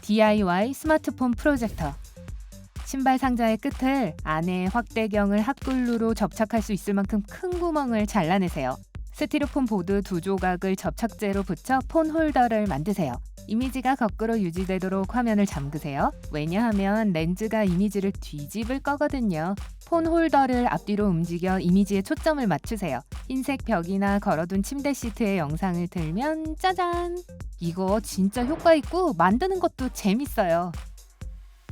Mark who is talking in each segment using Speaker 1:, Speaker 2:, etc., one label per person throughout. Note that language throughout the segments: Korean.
Speaker 1: DIY 스마트폰 프로젝터. 신발 상자의 끝을 안에 확대경을 핫글루로 접착할 수 있을 만큼 큰 구멍을 잘라내세요. 스티로폼 보드 2조각을 접착제로 붙여 폰 홀더를 만드세요. 이미지가 거꾸로 유지되도록 화면을 잠그세요. 왜냐하면 렌즈가 이미지를 뒤집을 거거든요. 폰 홀더를 앞뒤로 움직여 이미지에 초점을 맞추세요. 흰색 벽이나 걸어둔 침대 시트의 영상을 들면 짜잔! 이거 진짜 효과 있고 만드는 것도 재밌어요.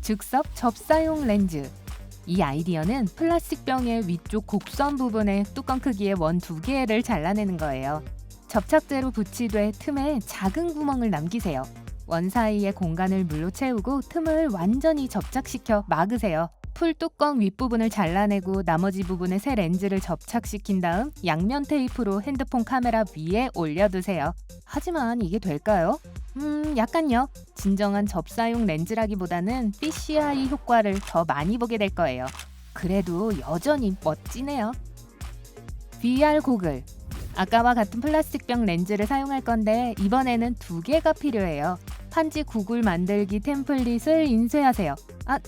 Speaker 1: 즉석 접사용 렌즈. 이 아이디어는 플라스틱 병의 위쪽 곡선 부분에 뚜껑 크기의 원 2개를 잘라내는 거예요. 접착제로 붙이되 틈에 작은 구멍을 남기세요. 원 사이의 공간을 물로 채우고 틈을 완전히 접착시켜 막으세요. 풀 뚜껑 윗부분을 잘라내고 나머지 부분에 새 렌즈를 접착시킨 다음 양면 테이프로 핸드폰 카메라 위에 올려두세요. 하지만 이게 될까요? 약간요. 진정한 접사용 렌즈라기보다는 피쉬아이 효과를 더 많이 보게 될 거예요. 그래도 여전히 멋지네요. VR 고글. 아까와 같은 플라스틱병 렌즈를 사용할 건데 이번에는 2개가 필요해요. 판지 구글 만들기 템플릿을 인쇄하세요.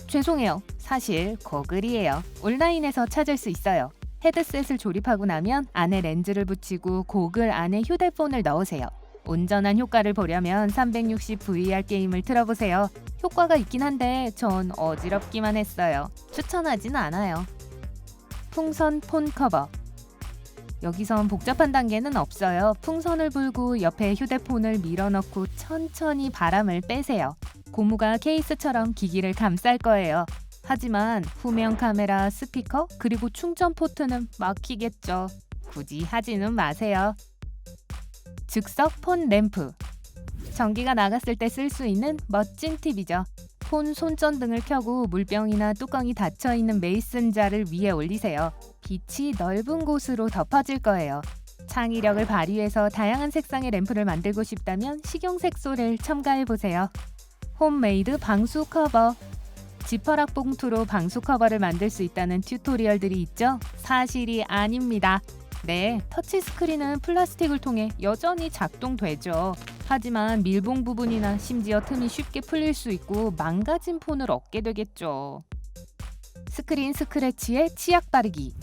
Speaker 1: 죄송해요. 사실 고글이에요. 온라인에서 찾을 수 있어요. 헤드셋을 조립하고 나면 안에 렌즈를 붙이고 고글 안에 휴대폰을 넣으세요. 온전한 효과를 보려면 360 VR 게임을 틀어보세요. 효과가 있긴 한데 전 어지럽기만 했어요. 추천하진 않아요. 풍선 폰 커버. 여기선 복잡한 단계는 없어요. 풍선을 불고 옆에 휴대폰을 밀어넣고 천천히 바람을 빼세요. 고무가 케이스처럼 기기를 감쌀 거예요. 하지만 후면 카메라, 스피커, 그리고 충전 포트는 막히겠죠. 굳이 하지는 마세요. 즉석 폰 램프. 전기가 나갔을 때 쓸 수 있는 멋진 팁이죠. 폰 손전등을 켜고 물병이나 뚜껑이 닫혀있는 메이슨 자를 위에 올리세요. 빛이 넓은 곳으로 덮어질 거예요. 창의력을 발휘해서 다양한 색상의 램프를 만들고 싶다면 식용색소를 첨가해보세요. 홈메이드 방수 커버. 지퍼락 봉투로 방수 커버를 만들 수 있다는 튜토리얼들이 있죠? 사실이 아닙니다. 네, 터치스크린은 플라스틱을 통해 여전히 작동되죠. 하지만 밀봉 부분이나 심지어 틈이 쉽게 풀릴 수 있고 망가진 폰을 얻게 되겠죠. 스크린 스크래치에 치약 바르기.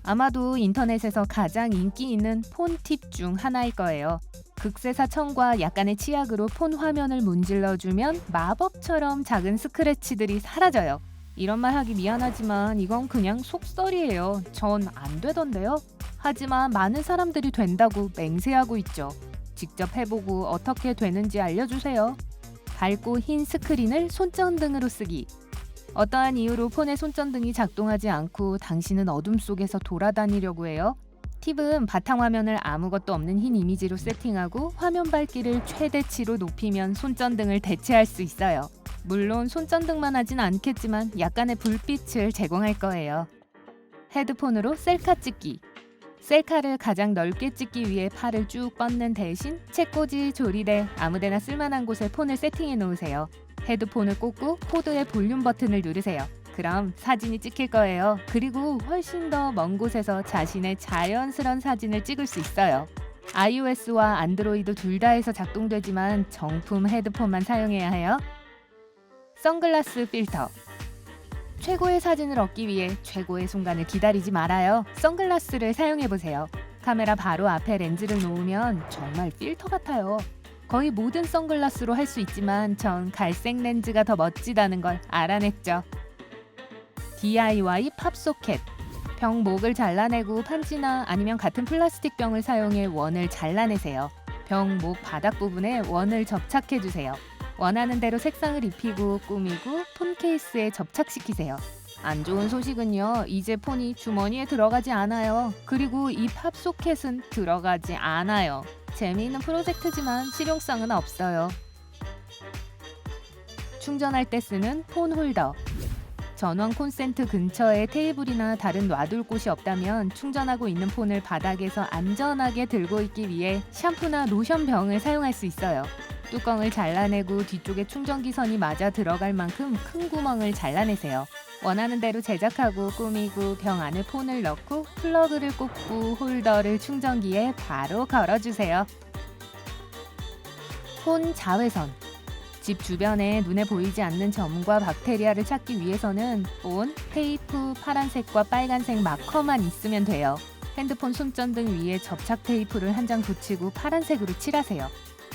Speaker 1: 아마도 인터넷에서 가장 인기 있는 폰 팁 중 하나일 거예요. 극세사 청과 약간의 치약으로 폰 화면을 문질러주면 마법처럼 작은 스크래치들이 사라져요. 이런 말 하기 미안하지만 이건 그냥 속설이에요. 전 안 되던데요. 하지만 많은 사람들이 된다고 맹세하고 있죠. 직접 해보고 어떻게 되는지 알려주세요. 밝고 흰 스크린을 손전등으로 쓰기. 어떠한 이유로 폰의 손전등이 작동하지 않고 당신은 어둠 속에서 돌아다니려고 해요? 팁은 바탕화면을 아무것도 없는 흰 이미지로 세팅하고 화면 밝기를 최대치로 높이면 손전등을 대체할 수 있어요. 물론 손전등만 하진 않겠지만 약간의 불빛을 제공할 거예요. 헤드폰으로 셀카 찍기. 셀카를 가장 넓게 찍기 위해 팔을 쭉 뻗는 대신 책꽂이, 조리대, 아무데나 쓸만한 곳에 폰을 세팅해 놓으세요. 헤드폰을 꽂고 코드의 볼륨 버튼을 누르세요. 그럼 사진이 찍힐 거예요. 그리고 훨씬 더 먼 곳에서 자신의 자연스러운 사진을 찍을 수 있어요. iOS와 안드로이드 둘 다에서 작동되지만 정품 헤드폰만 사용해야 해요. 선글라스 필터. 최고의 사진을 얻기 위해 최고의 순간을 기다리지 말아요. 선글라스를 사용해보세요. 카메라 바로 앞에 렌즈를 놓으면 정말 필터 같아요. 거의 모든 선글라스로 할 수 있지만 전 갈색 렌즈가 더 멋지다는 걸 알아냈죠. DIY 팝소켓. 병 목을 잘라내고 판지나 아니면 같은 플라스틱 병을 사용해 원을 잘라내세요. 병 목 바닥 부분에 원을 접착해주세요. 원하는 대로 색상을 입히고 꾸미고 폰 케이스에 접착시키세요. 안 좋은 소식은요. 이제 폰이 주머니에 들어가지 않아요. 그리고 이 팝소켓은 들어가지 않아요. 재미있는 프로젝트지만 실용성은 없어요. 충전할 때 쓰는 폰 홀더. 전원 콘센트 근처에 테이블이나 다른 놔둘 곳이 없다면 충전하고 있는 폰을 바닥에서 안전하게 들고 있기 위해 샴푸나 로션 병을 사용할 수 있어요. 뚜껑을 잘라내고 뒤쪽에 충전기 선이 맞아 들어갈 만큼 큰 구멍을 잘라내세요. 원하는 대로 제작하고 꾸미고 병 안에 폰을 넣고 플러그를 꽂고 홀더를 충전기에 바로 걸어주세요. 폰 자외선. 집 주변에 눈에 보이지 않는 점과 박테리아를 찾기 위해서는 본, 테이프, 파란색과 빨간색 마커만 있으면 돼요. 핸드폰 손전등 위에 접착 테이프를 한 장 붙이고 파란색으로 칠하세요.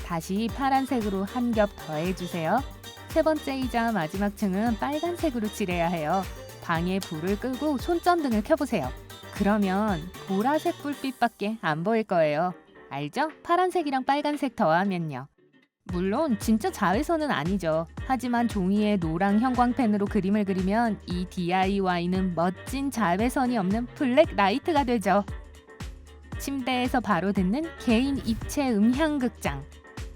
Speaker 1: 다시 파란색으로 한 겹 더해주세요. 세 번째이자 마지막 층은 빨간색으로 칠해야 해요. 방에 불을 끄고 손전등을 켜보세요. 그러면 보라색 불빛밖에 안 보일 거예요. 알죠? 파란색이랑 빨간색 더하면요. 물론 진짜 자외선은 아니죠. 하지만 종이에 노랑 형광펜으로 그림을 그리면 이 DIY는 멋진 자외선이 없는 블랙 라이트가 되죠. 침대에서 바로 듣는 개인 입체 음향극장.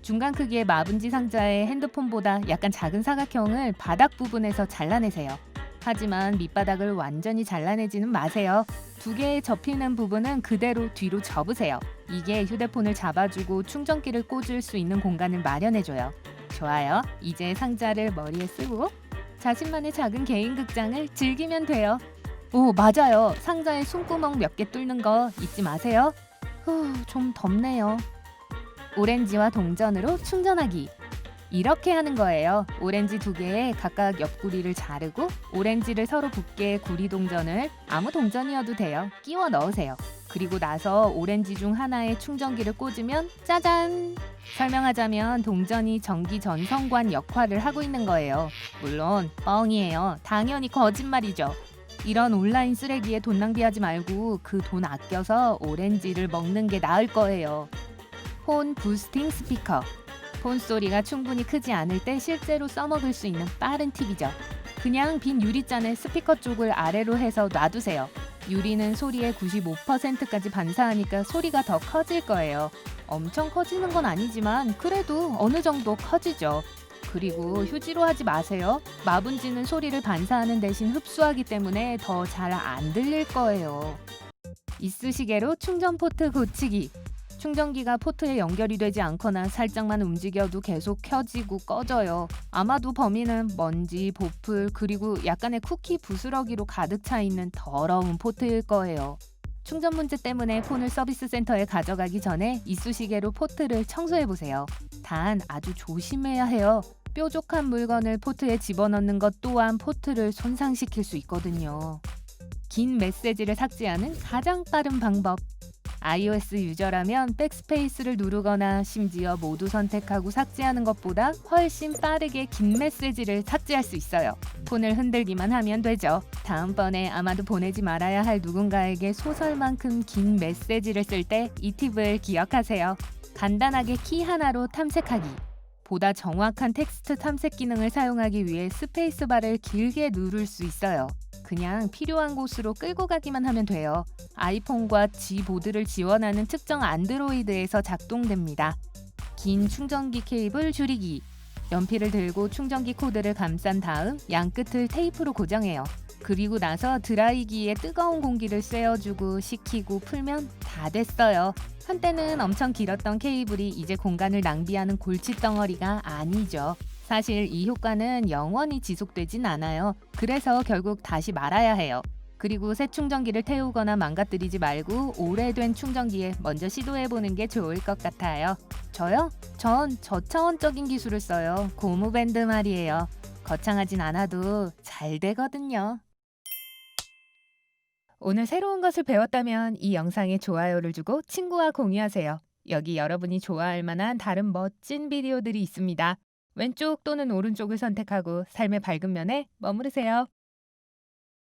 Speaker 1: 중간 크기의 마분지 상자에 핸드폰보다 약간 작은 사각형을 바닥 부분에서 잘라내세요. 하지만 밑바닥을 완전히 잘라내지는 마세요. 두 개의 접히는 부분은 그대로 뒤로 접으세요. 이게 휴대폰을 잡아주고 충전기를 꽂을 수 있는 공간을 마련해줘요. 좋아요. 이제 상자를 머리에 쓰고 자신만의 작은 개인 극장을 즐기면 돼요. 오, 맞아요. 상자에 숨구멍 몇 개 뚫는 거 잊지 마세요. 좀 덥네요. 오렌지와 동전으로 충전하기. 이렇게 하는 거예요. 오렌지 두 개에 각각 옆구리를 자르고 오렌지를 서로 붙게 구리 동전을 아무 동전이어도 돼요. 끼워 넣으세요. 그리고 나서 오렌지 중 하나에 충전기를 꽂으면 짜잔! 설명하자면 동전이 전기 전선관 역할을 하고 있는 거예요. 물론 뻥이에요. 당연히 거짓말이죠. 이런 온라인 쓰레기에 돈 낭비하지 말고 그 돈 아껴서 오렌지를 먹는 게 나을 거예요. 폰 부스팅 스피커. 폰 소리가 충분히 크지 않을 때 실제로 써먹을 수 있는 빠른 팁이죠. 그냥 빈 유리잔에 스피커 쪽을 아래로 해서 놔두세요. 유리는 소리의 95%까지 반사하니까 소리가 더 커질 거예요. 엄청 커지는 건 아니지만 그래도 어느 정도 커지죠. 그리고 휴지로 하지 마세요. 마분지는 소리를 반사하는 대신 흡수하기 때문에 더 잘 안 들릴 거예요. 이쑤시개로 충전 포트 고치기. 충전기가 포트에 연결이 되지 않거나 살짝만 움직여도 계속 켜지고 꺼져요. 아마도 범인은 먼지, 보풀, 그리고 약간의 쿠키 부스러기로 가득 차 있는 더러운 포트일 거예요. 충전 문제 때문에 폰을 서비스 센터에 가져가기 전에 이쑤시개로 포트를 청소해보세요. 단 아주 조심해야 해요. 뾰족한 물건을 포트에 집어넣는 것 또한 포트를 손상시킬 수 있거든요. 긴 메시지를 삭제하는 가장 빠른 방법. iOS 유저라면 백스페이스를 누르거나 심지어 모두 선택하고 삭제하는 것보다 훨씬 빠르게 긴 메시지를 삭제할 수 있어요. 폰을 흔들기만 하면 되죠. 다음번에 아마도 보내지 말아야 할 누군가에게 소설만큼 긴 메시지를 쓸 때 이 팁을 기억하세요. 간단하게 키 하나로 탐색하기. 보다 정확한 텍스트 탐색 기능을 사용하기 위해 스페이스바를 길게 누를 수 있어요. 그냥 필요한 곳으로 끌고 가기만 하면 돼요. 아이폰과 G보드를 지원하는 특정 안드로이드에서 작동됩니다. 긴 충전기 케이블 줄이기. 연필을 들고 충전기 코드를 감싼 다음 양끝을 테이프로 고정해요. 그리고 나서 드라이기에 뜨거운 공기를 쐬어주고 식히고 풀면 다 됐어요. 한때는 엄청 길었던 케이블이 이제 공간을 낭비하는 골칫덩어리가 아니죠. 사실 이 효과는 영원히 지속되진 않아요. 그래서 결국 다시 말아야 해요. 그리고 새 충전기를 태우거나 망가뜨리지 말고 오래된 충전기에 먼저 시도해보는 게 좋을 것 같아요. 저요? 전 저차원적인 기술을 써요. 고무밴드 말이에요. 거창하진 않아도 잘 되거든요. 오늘 새로운 것을 배웠다면 이 영상에 좋아요를 주고 친구와 공유하세요. 여기 여러분이 좋아할 만한 다른 멋진 비디오들이 있습니다. 왼쪽 또는 오른쪽을 선택하고 삶의 밝은 면에 머무르세요.